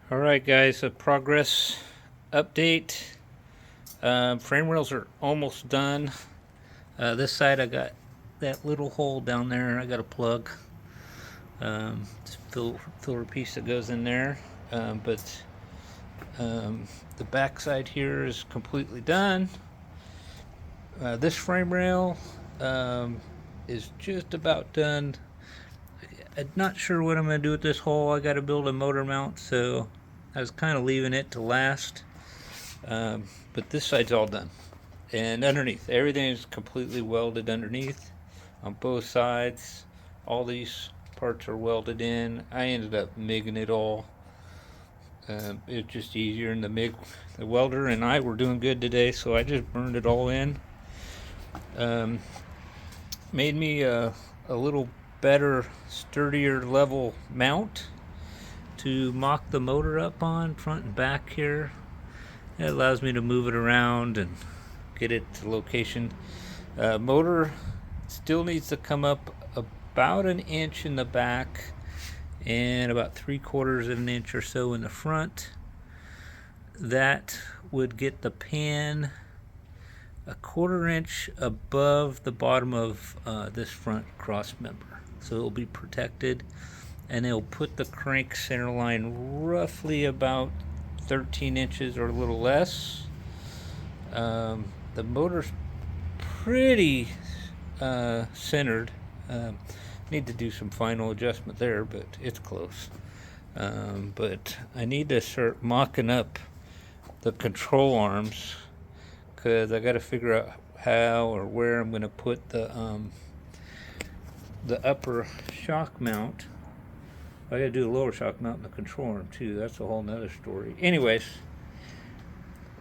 Alright guys, a progress update. Frame rails are almost done. This side I got that little hole down there I got to plug. Filler piece that goes in there. But the back side here is completely done. This frame rail is just about done. I'm not sure what I'm going to do with this hole. I got to build a motor mount, so I was kind of leaving it to last. But this side's all done. And underneath, everything is completely welded underneath on both sides. All these parts are welded in. I ended up MIGing it all. It's just easier, and the welder and I were doing good today, so I just burned it all in. Made me a little better, sturdier level mount to mock the motor up on, front and back here. It allows me to move it around and get it to location. Motor still needs to come up about an inch in the back and about 3/4 of an inch or so in the front. That would get the pan a 1/4 inch above the bottom of this front cross member, so it'll be protected, and it'll put the crank center line roughly about 13 inches or a little less. The motor's pretty centered. Need to do some final adjustment there, but it's close. But I need to start mocking up the control arms, because I got to figure out how or where I'm going to put the upper shock mount. I got to do the lower shock mount and the control arm too. That's a whole nother story. Anyways,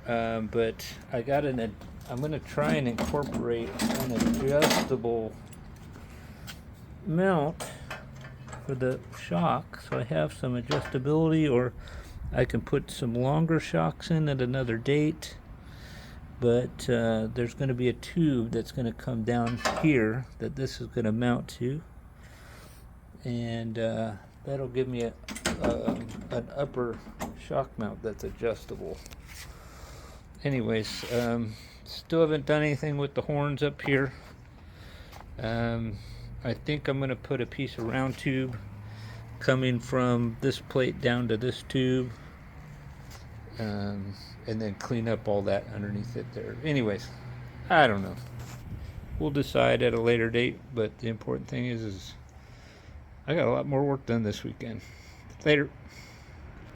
but I'm going to try and incorporate an adjustable mount for the shock, so I have some adjustability, or I can put some longer shocks in at another date. But there's going to be a tube that's going to come down here that this is going to mount to, and that'll give me an upper shock mount that's adjustable. Anyways, still haven't done anything with the horns up here. I think I'm going to put a piece of round tube coming from this plate down to this tube, and then clean up all that underneath it there. Anyways, I don't know. We'll decide at a later date, but the important thing is I got a lot more work done this weekend. Later.